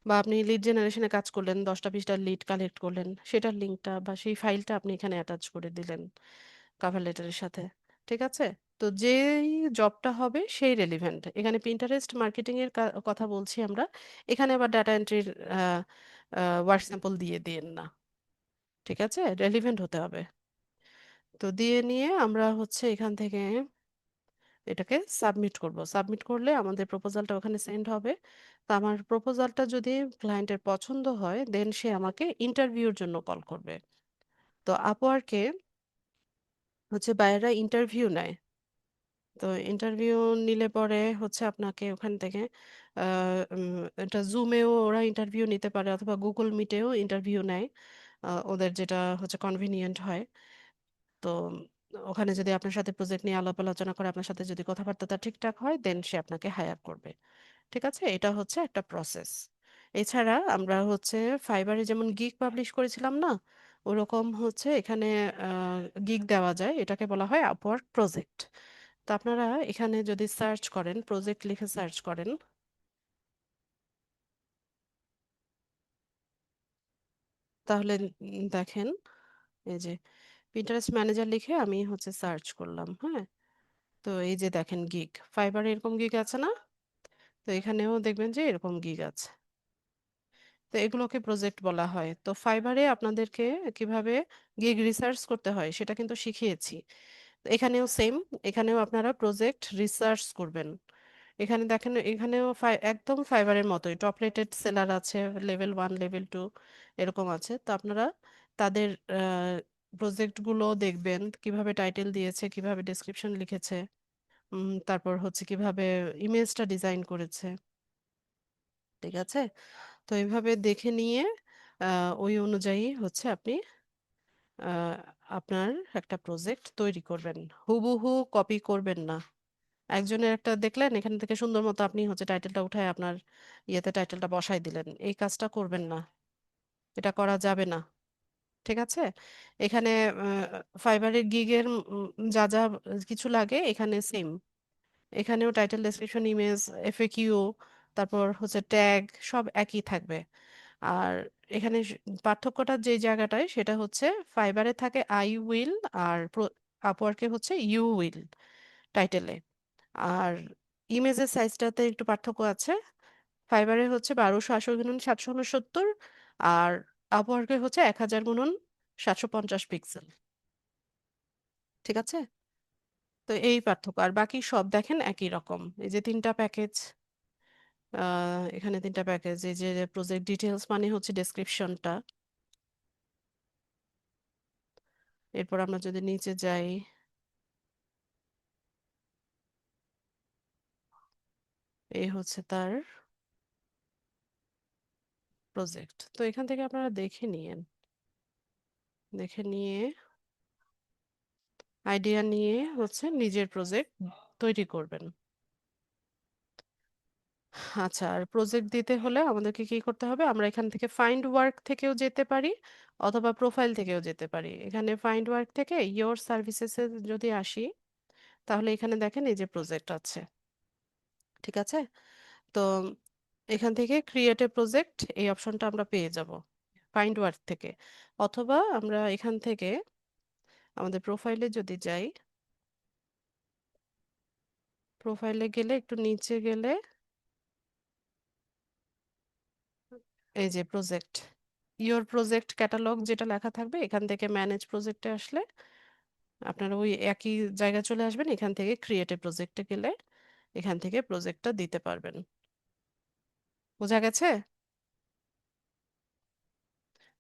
বা আপনি লিড জেনারেশনে কাজ করলেন, 10টা 20টা লিড কালেক্ট করলেন, সেটার লিঙ্কটা বা সেই ফাইলটা আপনি এখানে অ্যাটাচ করে দিলেন কাভার লেটারের সাথে। ঠিক আছে, তো যেই জবটা হবে সেই রেলিভেন্ট। এখানে পিন্টারেস্ট মার্কেটিং এর কথা বলছি আমরা, এখানে আবার ডাটা এন্ট্রির ওয়ার্ক স্যাম্পল দিয়ে দিন না। ঠিক আছে, রেলিভেন্ট হতে হবে। তো দিয়ে নিয়ে আমরা হচ্ছে এখান থেকে এটাকে সাবমিট করব। সাবমিট করলে আমাদের প্রপোজালটা ওখানে সেন্ড হবে। তো আমার প্রপোজালটা যদি ক্লায়েন্টের পছন্দ হয়, দেন সে আমাকে ইন্টারভিউর জন্য কল করবে। তো আপওয়ার্কে হচ্ছে বায়াররা ইন্টারভিউ নেয়। তো ইন্টারভিউ নিলে পরে হচ্ছে আপনাকে ওখান থেকে এটা জুমেও ওরা ইন্টারভিউ নিতে পারে অথবা গুগল মিটেও ইন্টারভিউ নেয়, ওদের যেটা হচ্ছে কনভিনিয়েন্ট হয়। তো ওখানে যদি আপনার সাথে প্রজেক্ট নিয়ে আলাপ আলোচনা করে, আপনার সাথে যদি কথাবার্তা ঠিকঠাক হয়, দেন সে আপনাকে হায়ার করবে। ঠিক আছে, এটা হচ্ছে একটা প্রসেস। এছাড়া আমরা হচ্ছে ফাইবারে যেমন গিগ পাবলিশ করেছিলাম না, ওরকম হচ্ছে এখানে গিগ দেওয়া যায়, এটাকে বলা হয় আপওয়ার্ক প্রজেক্ট। তো আপনারা এখানে যদি সার্চ করেন, প্রজেক্ট লিখে সার্চ করেন, তাহলে দেখেন এই যে পিন্টারেস্ট ম্যানেজার লিখে আমি হচ্ছে সার্চ করলাম। হ্যাঁ, তো এই যে দেখেন গিগ, ফাইবারে এরকম গিগ আছে না? তো এখানেও দেখবেন যে এরকম গিগ আছে। তো এগুলোকে প্রজেক্ট বলা হয়। তো ফাইবারে আপনাদেরকে কিভাবে গিগ রিসার্চ করতে হয় সেটা কিন্তু শিখিয়েছি। তো এখানেও সেম, এখানেও আপনারা প্রজেক্ট রিসার্চ করবেন। এখানে দেখেন, এখানেও একদম ফাইবারের মতোই টপ রেটেড সেলার আছে, লেভেল 1 লেভেল 2 এরকম আছে। তো আপনারা তাদের প্রজেক্টগুলো দেখবেন, কিভাবে টাইটেল দিয়েছে, কিভাবে ডেসক্রিপশন লিখেছে, তারপর হচ্ছে কিভাবে ইমেজটা ডিজাইন করেছে। ঠিক আছে, তো এইভাবে দেখে নিয়ে ওই অনুযায়ী হচ্ছে আপনি আহ, আপনার একটা প্রজেক্ট তৈরি করবেন। হুবহু কপি করবেন না, একজনের একটা দেখলেন, এখান থেকে সুন্দর মতো আপনি হচ্ছে টাইটেলটা উঠায় আপনার ইয়েতে টাইটেলটা বসাই দিলেন, এই কাজটা করবেন না, এটা করা যাবে না। ঠিক আছে? এখানে ফাইবারের গিগের যা যা কিছু লাগে এখানে সেম, এখানেও টাইটেল, ডেসক্রিপশন, ইমেজ, এফএকিউ, তারপর হচ্ছে ট্যাগ, সব একই থাকবে। আর এখানে পার্থক্যটা যে জায়গাটায় সেটা হচ্ছে ফাইবারে থাকে আই উইল, আর আপওয়ার্কে হচ্ছে ইউ উইল টাইটেলে। আর ইমেজের সাইজটাতে একটু পার্থক্য আছে, ফাইবারে হচ্ছে 1280 গুণন 769, আর আপওয়ার্কে হচ্ছে 1000 গুণন 750 পিক্সেল। ঠিক আছে? তো এই পার্থক্য, আর বাকি সব দেখেন একই রকম। এই যে তিনটা প্যাকেজ, এখানে তিনটা প্যাকেজ, এই যে প্রজেক্ট ডিটেলস মানে হচ্ছে ডেসক্রিপশনটা। এরপর আমরা যদি নিচে যাই, এই হচ্ছে তার প্রজেক্ট। তো এখান থেকে আপনারা দেখে নিয়েন, দেখে নিয়ে আইডিয়া নিয়ে হচ্ছে নিজের প্রজেক্ট তৈরি করবেন। আচ্ছা, আর প্রজেক্ট দিতে হলে আমাদেরকে কি করতে হবে, আমরা এখান থেকে ফাইন্ড ওয়ার্ক থেকেও যেতে পারি অথবা প্রোফাইল থেকেও যেতে পারি। এখানে ফাইন্ড ওয়ার্ক থেকে ইয়োর সার্ভিসেসে যদি আসি, তাহলে এখানে দেখেন এই যে প্রজেক্ট আছে। ঠিক আছে? তো এখান থেকে ক্রিয়েট এ প্রজেক্ট, এই অপশনটা আমরা পেয়ে যাব ফাইন্ড ওয়ার্ক থেকে। অথবা আমরা এখান থেকে আমাদের প্রোফাইলে যদি যাই, প্রোফাইলে গেলে একটু নিচে গেলে এই যে প্রজেক্ট, ইওর প্রজেক্ট ক্যাটালগ যেটা লেখা থাকবে, এখান থেকে ম্যানেজ প্রজেক্টে আসলে আপনারা ওই একই জায়গায় চলে আসবেন। এখান থেকে ক্রিয়েট এ প্রজেক্টে গেলে এখান থেকে প্রজেক্টটা দিতে পারবেন। বোঝা গেছে?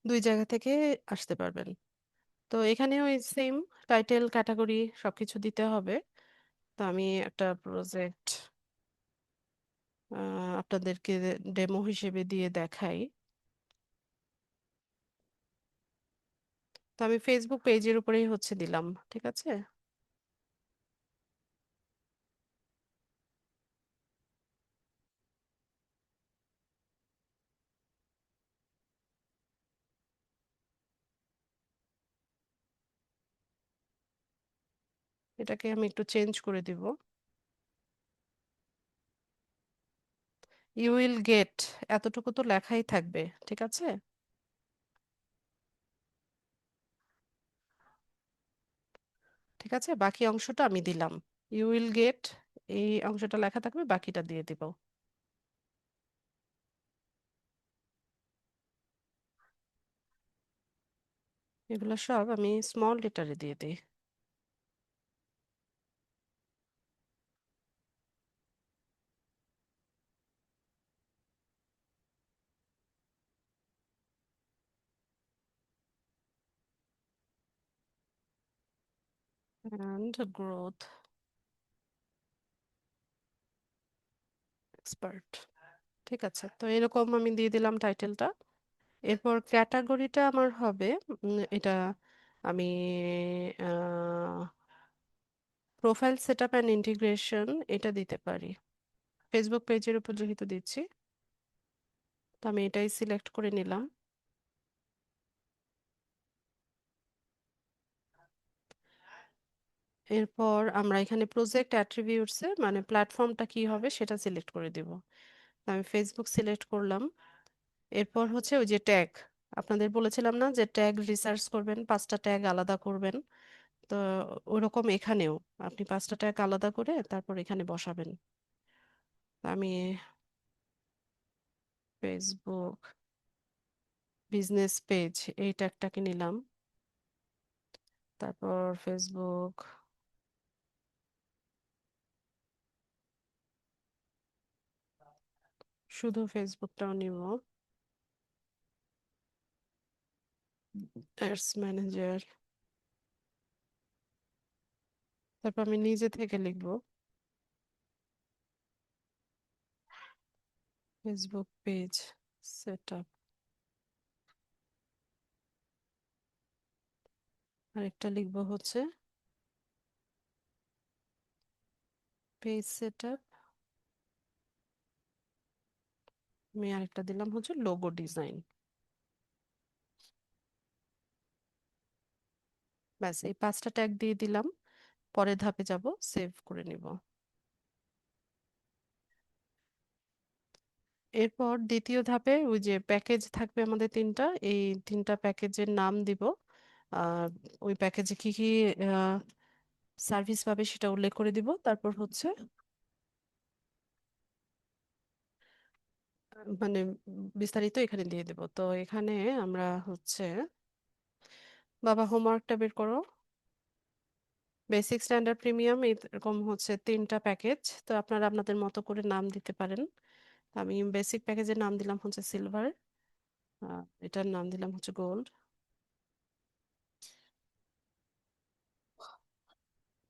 দুই জায়গা থেকে আসতে পারবেন। তো এখানে ওই সেম টাইটেল, ক্যাটাগরি সবকিছু দিতে হবে। তো আমি একটা প্রজেক্ট আপনাদেরকে ডেমো হিসেবে দিয়ে দেখাই। তো আমি ফেসবুক পেজের উপরেই হচ্ছে দিলাম। ঠিক আছে? এটাকে আমি একটু চেঞ্জ করে দিব। ইউ উইল গেট, এতটুকু তো লেখাই থাকবে। ঠিক আছে? ঠিক আছে, বাকি অংশটা আমি দিলাম। ইউ উইল গেট, এই অংশটা লেখা থাকবে, বাকিটা দিয়ে দিব। এগুলো সব আমি স্মল লেটারে দিয়ে দিই। And growth expert. ঠিক আছে, তো এরকম আমি দিয়ে দিলাম টাইটেলটা। এরপর ক্যাটাগরিটা আমার হবে এটা আমি profile set up and integration এটা দিতে পারি। ফেসবুক পেজের উপর যেহেতু দিচ্ছি, তো আমি এটাই সিলেক্ট করে নিলাম। এরপর আমরা এখানে প্রজেক্ট অ্যাট্রিবিউটসে মানে প্ল্যাটফর্মটা কি হবে সেটা সিলেক্ট করে দিব। তো আমি ফেসবুক সিলেক্ট করলাম। এরপর হচ্ছে ওই যে ট্যাগ, আপনাদের বলেছিলাম না যে ট্যাগ রিসার্চ করবেন, 5টা ট্যাগ আলাদা করবেন। তো ওরকম এখানেও আপনি 5টা ট্যাগ আলাদা করে তারপর এখানে বসাবেন। আমি ফেসবুক বিজনেস পেজ এই ট্যাগটাকে নিলাম। তারপর ফেসবুক, শুধু ফেসবুকটাও নিব। অ্যাডস ম্যানেজার, তারপর আমি নিজে থেকে লিখব ফেসবুক পেজ সেট আপ। আরেকটা লিখব হচ্ছে পেজ সেট আপ, আমি আরেকটা দিলাম হচ্ছে লোগো ডিজাইন। ব্যাস এই 5টা ট্যাগ দিয়ে দিলাম। পরের ধাপে যাব, সেভ করে নিব। এরপর দ্বিতীয় ধাপে ওই যে প্যাকেজ থাকবে আমাদের 3টা, এই 3টা প্যাকেজের নাম দিব। আর ওই প্যাকেজে কি কি সার্ভিস পাবে সেটা উল্লেখ করে দিব। তারপর হচ্ছে মানে বিস্তারিত এখানে দিয়ে দেব। তো এখানে আমরা হচ্ছে, বাবা হোমওয়ার্কটা বের করো। বেসিক, স্ট্যান্ডার্ড, প্রিমিয়াম, এরকম হচ্ছে 3টা প্যাকেজ। তো আপনারা আপনাদের মতো করে নাম দিতে পারেন। আমি বেসিক প্যাকেজের নাম দিলাম হচ্ছে সিলভার, এটার নাম দিলাম হচ্ছে গোল্ড,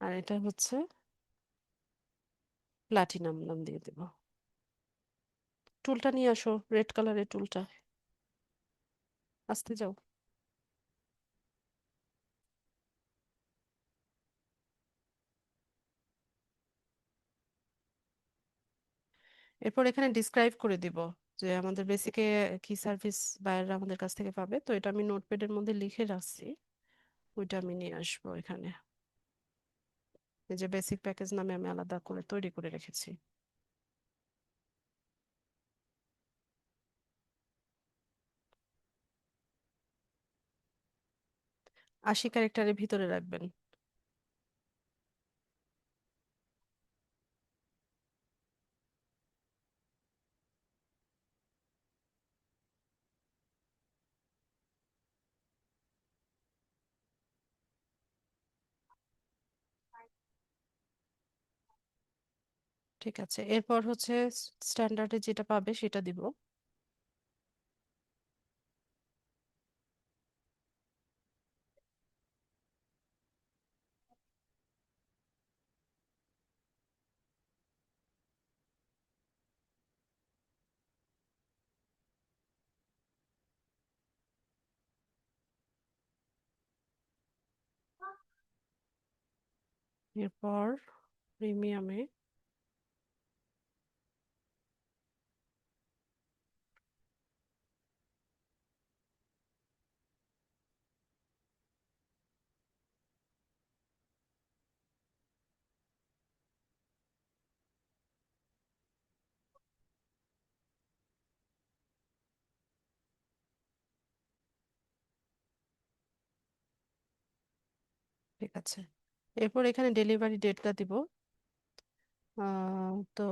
আর এটা হচ্ছে প্লাটিনাম নাম দিয়ে দেব। টুলটা নিয়ে আসো, রেড কালারের টুলটা। আসতে যাও। এরপর এখানে ডিসক্রাইব করে দিব যে আমাদের বেসিকে কি সার্ভিস বায়াররা আমাদের কাছ থেকে পাবে। তো এটা আমি নোটপ্যাডের মধ্যে লিখে রাখছি, ওইটা আমি নিয়ে আসবো এখানে। এই যে বেসিক প্যাকেজ নামে আমি আলাদা করে তৈরি করে রেখেছি। 80 ক্যারেক্টারের ভিতরে রাখবেন। ঠিক আছে, এরপর হচ্ছে স্ট্যান্ডার্ডে যেটা পাবে সেটা দিব। এরপর প্রিমিয়ামে ঠিক আছে। এরপর এখানে ডেলিভারি ডেটটা দিব। তো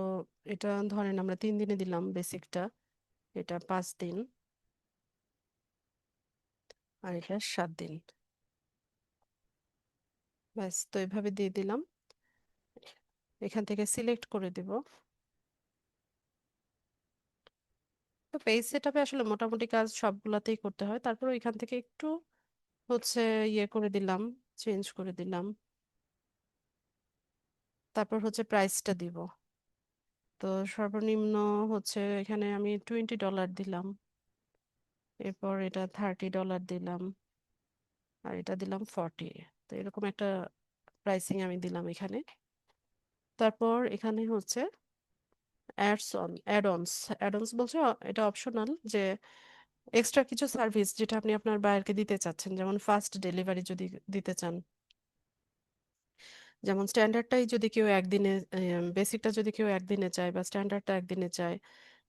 এটা ধরেন আমরা 3 দিনে দিলাম বেসিকটা, এটা 5 দিন, আর এটা 7 দিন। ব্যাস, তো এভাবে দিয়ে দিলাম। এখান থেকে সিলেক্ট করে দিব। তো পেজ সেটআপে আসলে মোটামুটি কাজ সবগুলাতেই করতে হয়, তারপর এখান থেকে একটু হচ্ছে ইয়ে করে দিলাম, চেঞ্জ করে দিলাম। তারপর হচ্ছে প্রাইসটা দিব। তো সর্বনিম্ন হচ্ছে এখানে আমি $20 দিলাম, এরপর এটা $30 দিলাম, আর এটা দিলাম 40। তো এরকম একটা প্রাইসিং আমি দিলাম এখানে। তারপর এখানে হচ্ছে অ্যাড অনস। অ্যাড অনস বলছে এটা অপশনাল, যে এক্সট্রা কিছু সার্ভিস যেটা আপনি আপনার বায়ারকে দিতে চাচ্ছেন, যেমন ফাস্ট ডেলিভারি যদি দিতে চান, যেমন স্ট্যান্ডার্ডটাই যদি কেউ একদিনে, বেসিকটা যদি কেউ একদিনে চায়, বা স্ট্যান্ডার্ডটা একদিনে চায়,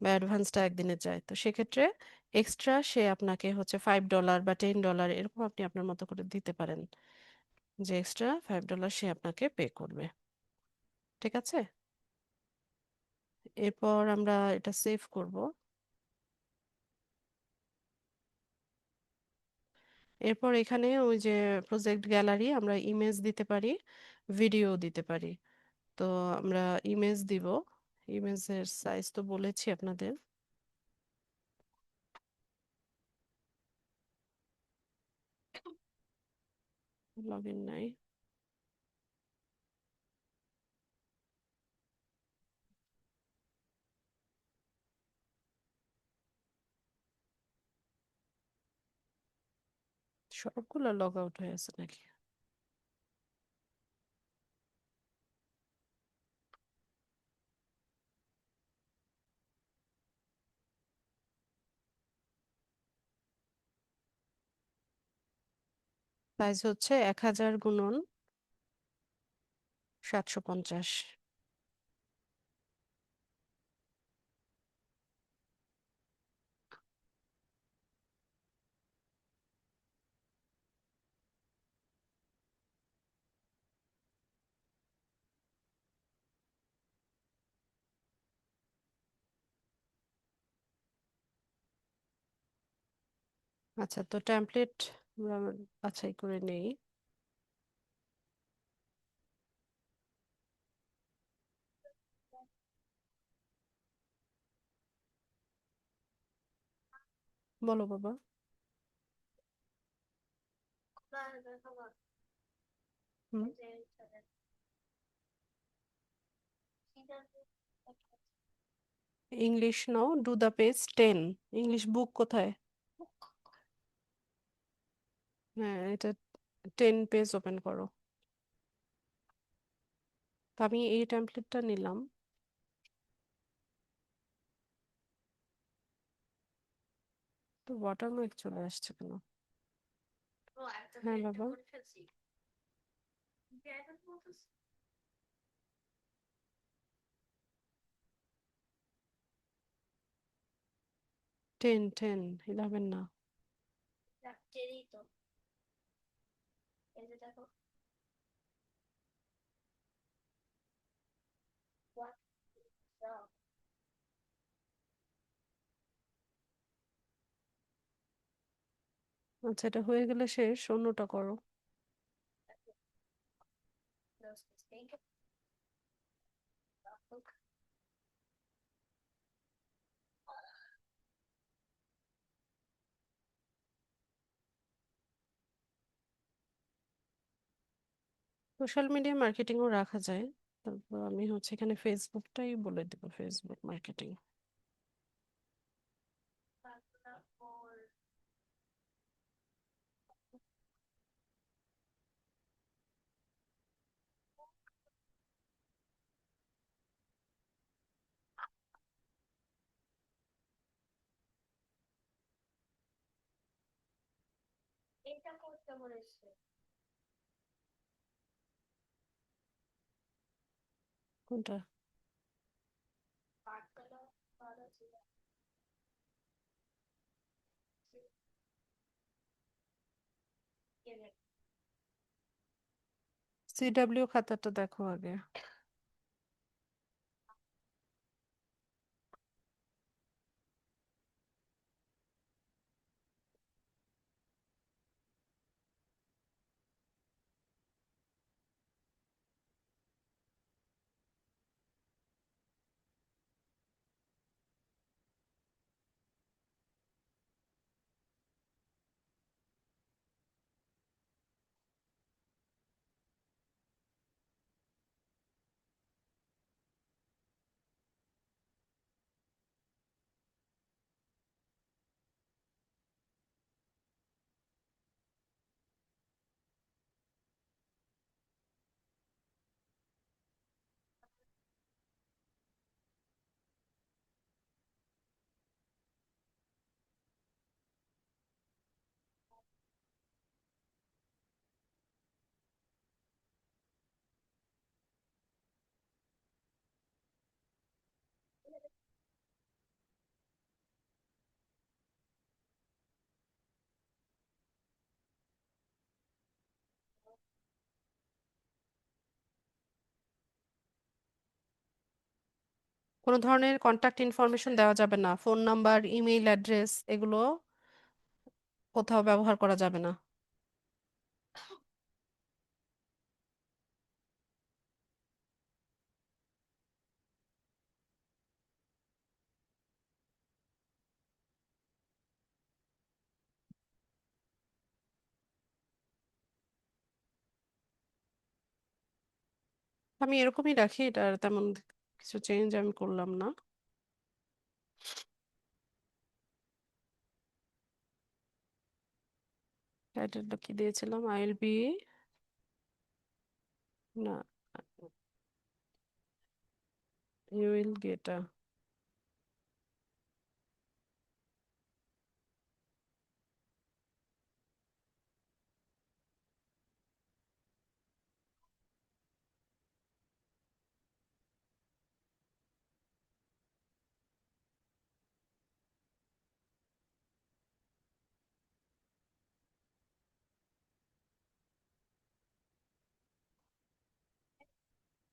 বা অ্যাডভান্সটা একদিনে চায়, তো সেক্ষেত্রে এক্সট্রা সে আপনাকে হচ্ছে $5 বা $10 এরকম আপনি আপনার মতো করে দিতে পারেন, যে এক্সট্রা $5 সে আপনাকে পে করবে। ঠিক আছে, এরপর আমরা এটা সেভ করব। এরপর এখানে ওই যে প্রজেক্ট গ্যালারি, আমরা ইমেজ দিতে পারি, ভিডিও দিতে পারি। তো আমরা ইমেজ দিব। ইমেজের সাইজ তো বলেছি আপনাদের। লগ ইন নাই। সবগুলো লগ আউট হয়ে আছে নাকি? সাইজ হচ্ছে 1000 × 750। আচ্ছা, তো টেমপ্লেট বাছাই করে নেই। বলো বাবা। হুম। ইংলিশ নাও, do the page 10। English book কোথায়? হ্যাঁ, এটা 10 পেজ ওপেন করো। তো আমি এই টেমপ্লেটটা নিলাম। তো ওয়াটারমার্ক চলে আসছে কেন? হ্যাঁ বাবা। 10, 11 না। আচ্ছা, এটা হয়ে গেলে শেষ, অন্যটা করো। সোশ্যাল মিডিয়া মার্কেটিংও রাখা যায়। তারপর আমি হচ্ছে এখানে ফেসবুকটাই বলে দেবো, ফেসবুক মার্কেটিং। কোনটা? সিডাব্লিউ খাতাটা দেখো আগে। কোনো ধরনের কন্ট্যাক্ট ইনফরমেশন দেওয়া যাবে না, ফোন নাম্বার, ইমেইল অ্যাড্রেস, এগুলো কোথাও ব্যবহার করা যাবে না। আমি এরকমই রাখি, এটা তেমন কিছু চেঞ্জ আমি করলাম না। টাইটেলটা কি দিয়েছিলাম? আই উইল বি, না, you will get a.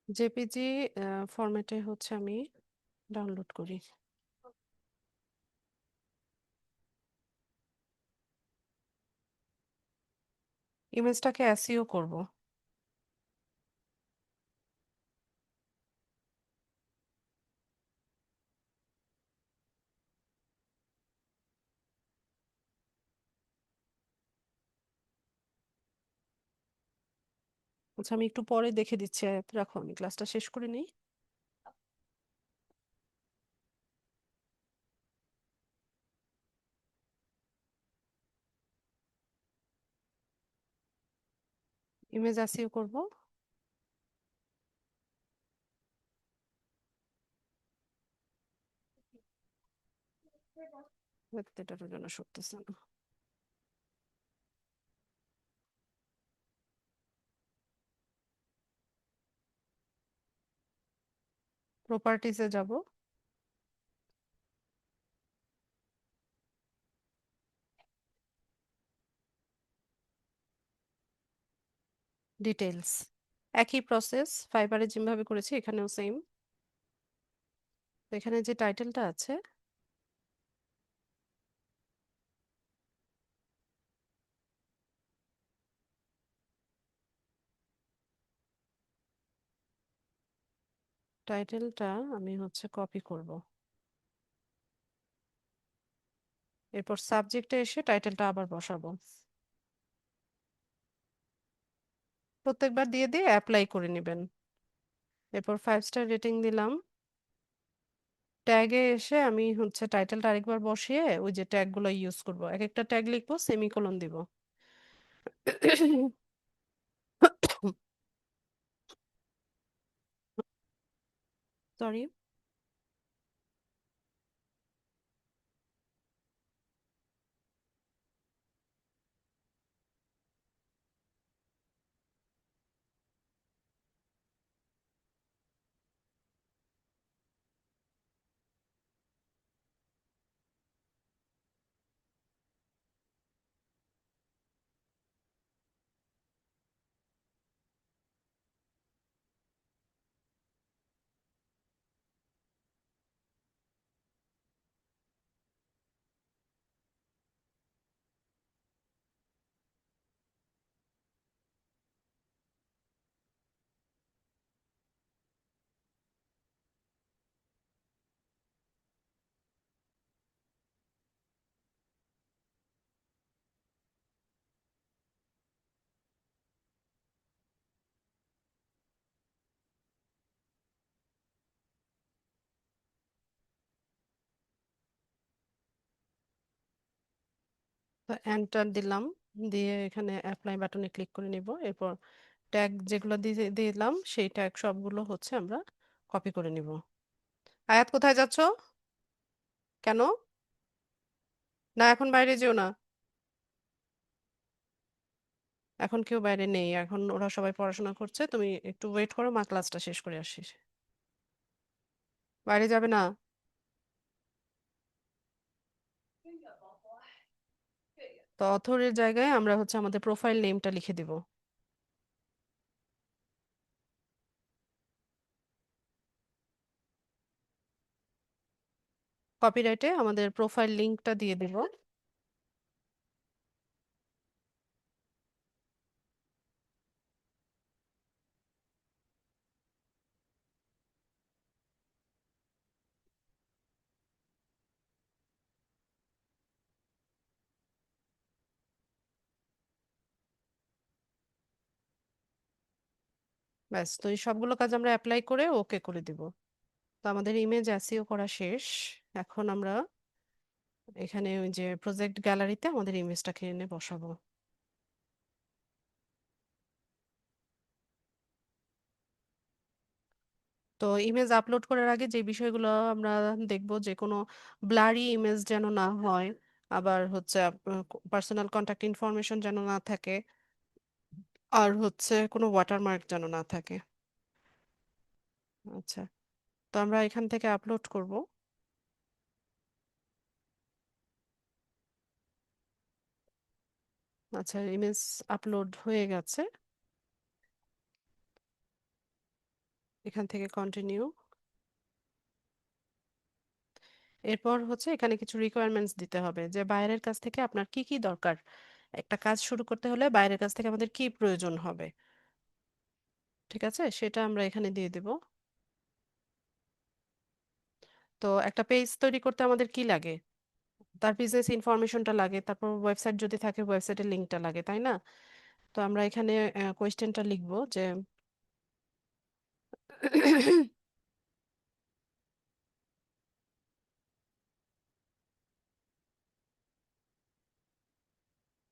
JPG ফরম্যাটে হচ্ছে আমি ডাউনলোড করি। ইমেজটাকে এসইও করব। আচ্ছা, আমি একটু পরে দেখে দিচ্ছি, রাখো আমি ক্লাসটা শেষ করে নিই। ইমেজ এসইও করব। এটার জন্য সরতেছে না। প্রপার্টিজে যাব। ডিটেলস, একই প্রসেস ফাইবারে যেভাবে করেছি এখানেও সেম। এখানে যে টাইটেলটা আছে, টাইটেলটা আমি হচ্ছে কপি করব। এরপর সাবজেক্টে এসে টাইটেলটা আবার বসাবো। প্রত্যেকবার দিয়ে দিয়ে অ্যাপ্লাই করে নেবেন। এরপর 5 স্টার রেটিং দিলাম। ট্যাগে এসে আমি হচ্ছে টাইটেলটা আরেকবার বসিয়ে ওই যে ট্যাগগুলো ইউজ করব, এক একটা ট্যাগ লিখবো, সেমিকোলন দিব। সরি। তো এন্টার দিলাম, দিয়ে এখানে অ্যাপ্লাই বাটনে ক্লিক করে নিব। এরপর ট্যাগ যেগুলো দিয়ে দিলাম সেই ট্যাগ সবগুলো হচ্ছে আমরা কপি করে নিব। আয়াত কোথায় যাচ্ছ? কেন? না, এখন বাইরে যেও না। এখন কেউ বাইরে নেই, এখন ওরা সবাই পড়াশোনা করছে, তুমি একটু ওয়েট করো, মা ক্লাসটা শেষ করে আসিস। বাইরে যাবে না। তো অথরের জায়গায় আমরা হচ্ছে আমাদের প্রোফাইল নেমটা লিখে দিব। কপিরাইটে আমাদের প্রোফাইল লিংকটা দিয়ে দিব। ব্যাস, তো এই সবগুলো কাজ আমরা অ্যাপ্লাই করে ওকে করে দিব। তো আমাদের ইমেজ এসইও করা শেষ। এখন আমরা এখানে ওই যে প্রজেক্ট গ্যালারিতে আমাদের ইমেজটাকে এনে বসাবো। তো ইমেজ আপলোড করার আগে যে বিষয়গুলো আমরা দেখব, যে কোনো ব্লারি ইমেজ যেন না হয়, আবার হচ্ছে পার্সোনাল কন্ট্যাক্ট ইনফরমেশন যেন না থাকে, আর হচ্ছে কোনো ওয়াটারমার্ক যেন না থাকে। আচ্ছা, তো আমরা এখান থেকে আপলোড করব। আচ্ছা, ইমেজ আপলোড হয়ে গেছে। এখান থেকে কন্টিনিউ। এরপর হচ্ছে এখানে কিছু রিকোয়ারমেন্টস দিতে হবে যে বাইরের কাছ থেকে আপনার কি কি দরকার, একটা কাজ শুরু করতে হলে বাইরের কাছ থেকে আমাদের কি প্রয়োজন হবে। ঠিক আছে, সেটা আমরা এখানে দিয়ে দেব। তো একটা পেজ তৈরি করতে আমাদের কি লাগে, তার বিজনেস ইনফরমেশনটা লাগে, তারপর ওয়েবসাইট যদি থাকে ওয়েবসাইটের লিঙ্কটা লাগে, তাই না? তো আমরা এখানে কোয়েশ্চেনটা লিখবো যে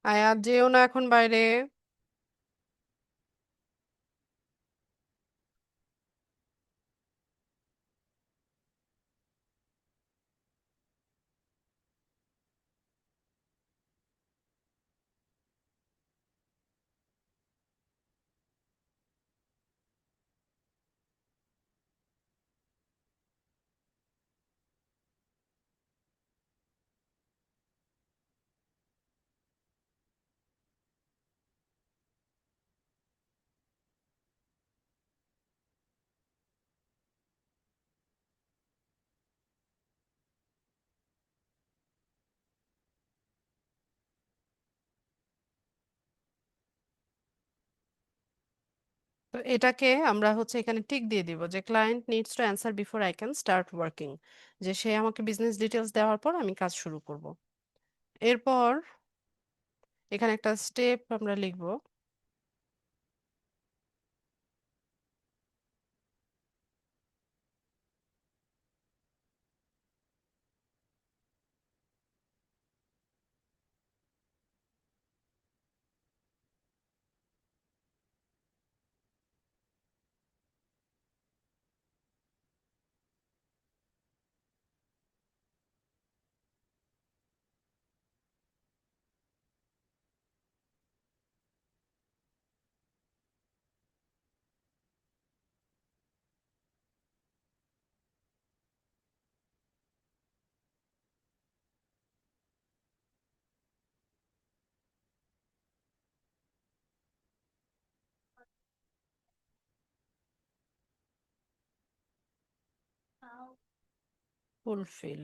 আয়াত যেও না এখন বাইরে। তো এটাকে আমরা হচ্ছে এখানে টিক দিয়ে দিব যে client needs to answer before I can start working, যে সে আমাকে বিজনেস ডিটেলস দেওয়ার পর আমি কাজ শুরু করব। এরপর এখানে একটা স্টেপ আমরা লিখব। ফুলফিল।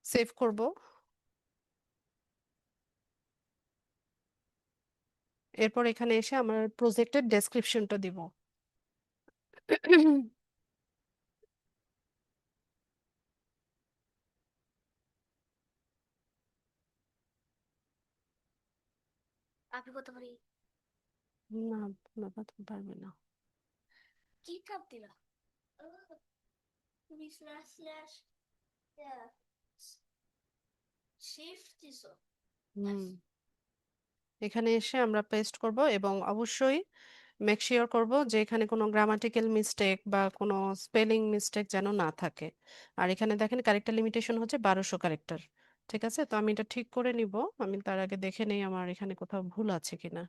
সেভ করব। এরপর এখানে এসে আমার প্রজেক্টের ডেসক্রিপশনটা দিব। না, বাবা তুমি পারবে না। হুম, এখানে এসে আমরা পেস্ট করব এবং অবশ্যই মেক শিওর করব যে এখানে কোনো গ্রামাটিক্যাল মিস্টেক বা কোনো স্পেলিং মিস্টেক যেন না থাকে। আর এখানে দেখেন ক্যারেক্টার লিমিটেশন হচ্ছে 1200 ক্যারেক্টার। ঠিক আছে, তো আমি এটা ঠিক করে নিব। আমি তার আগে দেখে নেই আমার এখানে কোথাও ভুল আছে কিনা।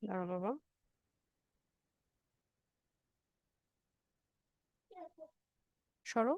দাঁড়া বাবা, সরো।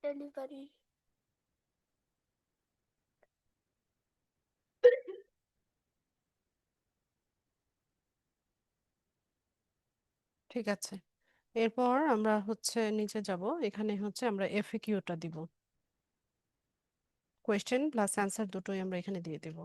ডেলিভারি। ঠিক আছে, এরপর আমরা হচ্ছে নিচে যাব। এখানে হচ্ছে আমরা এফএকিউটা দিব, কোয়েশ্চেন প্লাস অ্যান্সার দুটোই আমরা এখানে দিয়ে দিব।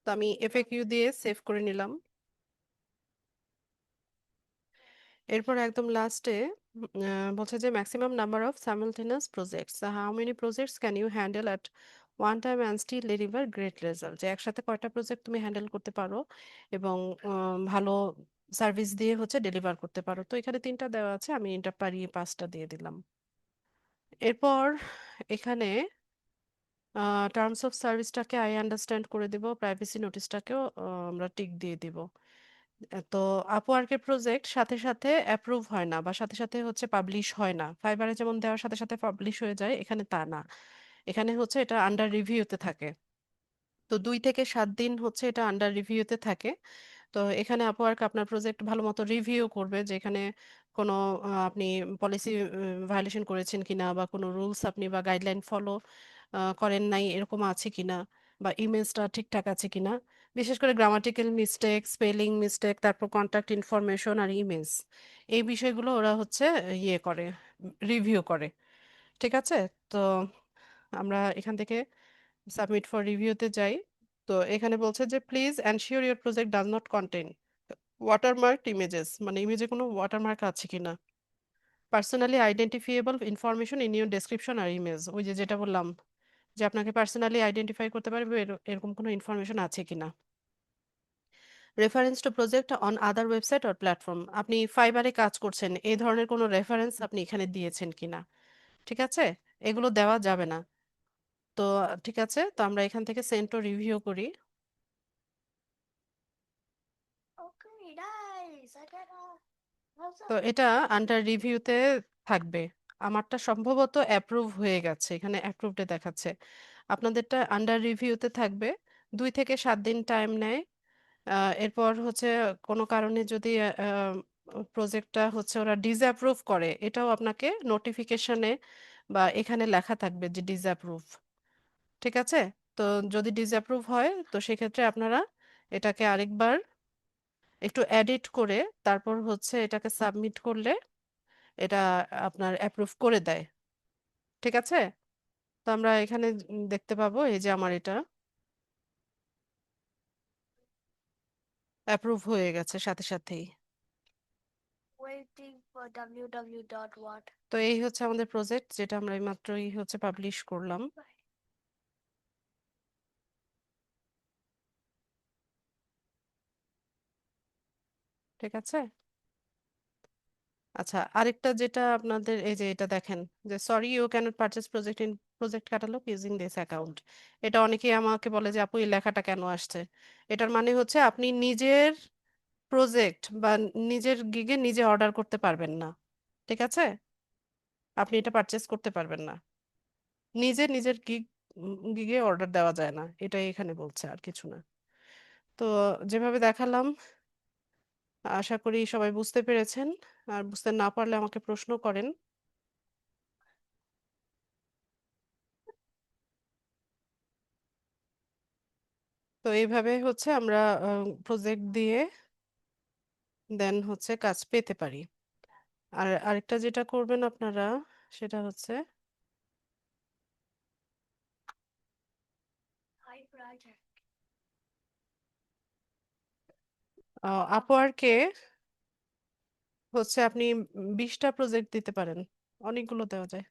তো আমি এফএকিউ দিয়ে সেভ করে নিলাম। এরপর একদম লাস্টে বলছে যে maximum number of simultaneous projects, how many projects can you handle at one time and still deliver great result, যে একসাথে কয়টা প্রজেক্ট তুমি হ্যান্ডেল করতে পারো এবং ভালো সার্ভিস দিয়ে হচ্ছে ডেলিভার করতে পারো। তো এখানে তিনটা দেওয়া আছে, আমি এটা পারিয়ে পাঁচটা দিয়ে দিলাম। এরপর এখানে টার্মস অফ সার্ভিসটাকে আই আন্ডারস্ট্যান্ড করে দিব, প্রাইভেসি নোটিশটাকেও আমরা টিক দিয়ে দিব। তো আপওয়ার্কের প্রজেক্ট সাথে সাথে অ্যাপ্রুভ হয় না বা সাথে সাথে হচ্ছে পাবলিশ হয় না, ফাইবারে যেমন দেওয়ার সাথে সাথে পাবলিশ হয়ে যায়, এখানে তা না। এখানে হচ্ছে এটা আন্ডার রিভিউতে থাকে। তো 2 থেকে 7 দিন হচ্ছে এটা আন্ডার রিভিউতে থাকে। তো এখানে আপওয়ার্ক আপনার প্রজেক্ট ভালো মতো রিভিউ করবে যে এখানে কোনো আপনি পলিসি ভায়োলেশন করেছেন কিনা, বা কোনো রুলস আপনি বা গাইডলাইন ফলো করেন নাই এরকম আছে কিনা, বা ইমেজটা ঠিকঠাক আছে কিনা। বিশেষ করে গ্রামাটিক্যাল মিস্টেক, স্পেলিং মিস্টেক, তারপর কন্ট্যাক্ট ইনফরমেশন আর ইমেজ, এই বিষয়গুলো ওরা হচ্ছে ইয়ে করে, রিভিউ করে। ঠিক আছে। তো আমরা এখান থেকে সাবমিট ফর রিভিউতে যাই। তো এখানে বলছে যে please ensure your project does not contain watermark images, মানে ইমেজে কোনো ওয়াটারমার্ক আছে কিনা, personally identifiable information in your description আর ইমেজ, ওই যে যেটা বললাম যে আপনাকে পার্সোনালি আইডেন্টিফাই করতে পারবে এরকম কোনো ইনফরমেশন আছে কিনা, reference to project on other website or platform, আপনি ফাইবারে কাজ করছেন এই ধরনের কোনো রেফারেন্স আপনি এখানে দিয়েছেন কিনা। ঠিক আছে, এগুলো দেওয়া যাবে না। তো ঠিক আছে, তো আমরা এখান থেকে সেন্ড টু রিভিউ করি। Okay, nice. I got তো a এটা আন্ডার রিভিউতে থাকবে। আমারটা সম্ভবত অ্যাপ্রুভ হয়ে গেছে, এখানে অ্যাপ্রুভডে দেখাচ্ছে। আপনাদেরটা আন্ডার রিভিউতে থাকবে, 2 থেকে 7 দিন টাইম নেয়। এরপর হচ্ছে কোনো কারণে যদি প্রজেক্টটা হচ্ছে ওরা ডিসঅ্যাপ্রুভ করে, এটাও আপনাকে নোটিফিকেশনে বা এখানে লেখা থাকবে যে ডিসঅ্যাপ্রুভ। ঠিক আছে। তো যদি ডিসঅ্যাপ্রুভ হয় তো সেক্ষেত্রে আপনারা এটাকে আরেকবার একটু এডিট করে তারপর হচ্ছে এটাকে সাবমিট করলে এটা আপনার অ্যাপ্রুভ করে দেয়। ঠিক আছে। তো আমরা এখানে দেখতে পাবো এই যে আমার এটা অ্যাপ্রুভ হয়ে গেছে সাথে সাথেই। waiting for www dot what. তো এই হচ্ছে আমাদের প্রজেক্ট, যেটা আমরা এইমাত্রই হচ্ছে পাবলিশ করলাম। ঠিক আছে। আচ্ছা, আরেকটা যেটা আপনাদের এই যে এটা দেখেন, যে sorry you can't purchase project in project catalogue using this account. এটা অনেকেই আমাকে বলে যে আপু এই লেখাটা কেন আসছে। এটার মানে হচ্ছে আপনি নিজের প্রজেক্ট বা নিজের গিগে নিজে অর্ডার করতে পারবেন না। ঠিক আছে, আপনি এটা পারচেজ করতে পারবেন না, নিজে নিজের গিগে অর্ডার দেওয়া যায় না, এটাই এখানে বলছে, আর কিছু না। তো যেভাবে দেখালাম আশা করি সবাই বুঝতে পেরেছেন। আর বুঝতে না পারলে আমাকে প্রশ্ন করেন। তো এইভাবে হচ্ছে আমরা প্রজেক্ট দিয়ে দেন হচ্ছে কাজ পেতে পারি। আর আরেকটা যেটা করবেন আপনারা সেটা হচ্ছে Typewriter. আপওয়ার্কে হচ্ছে আপনি 20টা প্রজেক্ট দিতে পারেন, অনেকগুলো দেওয়া যায়।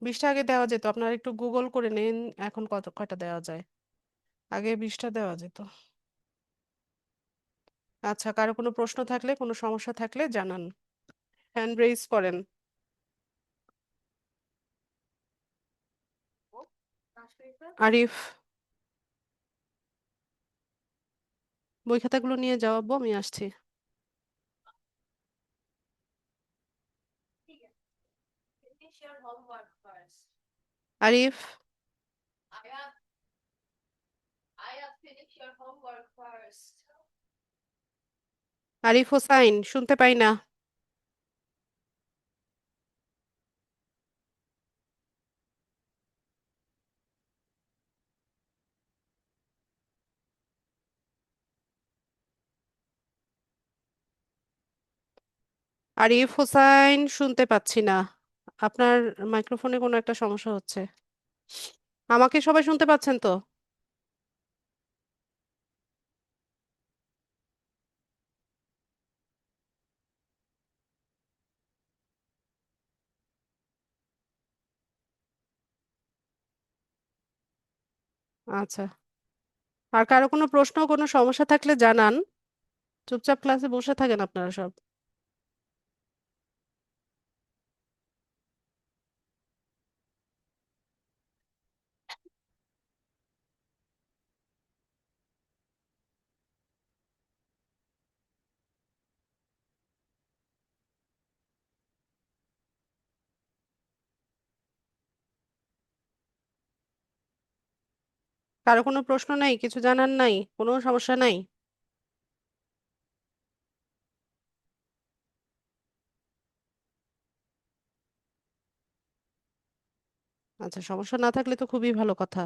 20টা আগে দেওয়া যেত, আপনারা একটু গুগল করে নিন এখন কত কয়টা দেওয়া যায়। আগে 20টা দেওয়া যেত। আচ্ছা, কারো কোনো প্রশ্ন থাকলে, কোনো সমস্যা থাকলে জানান, হ্যান্ড রেইজ করেন। Last paper. আরিফ, বই খাতাগুলো নিয়ে যাও আব্বু, আমি আসছি। Finish your homework first. Arif, Aya, Aya, finish your homework first. Arif Hossain, শুনতে পাই না। আরিফ হোসাইন, শুনতে পাচ্ছি না। আপনার মাইক্রোফোনে কোনো একটা সমস্যা হচ্ছে। আমাকে সবাই শুনতে পাচ্ছেন তো? আচ্ছা, আর কারো কোনো প্রশ্ন, কোনো সমস্যা থাকলে জানান। চুপচাপ ক্লাসে বসে থাকেন আপনারা সব। কারো কোনো প্রশ্ন নাই, কিছু জানার নাই, কোনো সমস্যা নাই? আচ্ছা, সমস্যা না থাকলে তো খুবই ভালো কথা।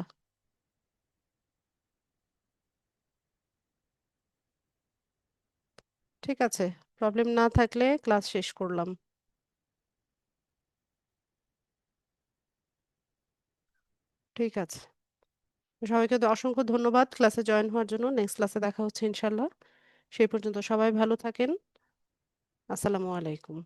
ঠিক আছে, প্রবলেম না থাকলে ক্লাস শেষ করলাম। ঠিক আছে, সবাইকে তো অসংখ্য ধন্যবাদ ক্লাসে জয়েন হওয়ার জন্য। নেক্সট ক্লাসে দেখা হচ্ছে ইনশাল্লাহ। সেই পর্যন্ত সবাই ভালো থাকেন। আসসালামু আলাইকুম।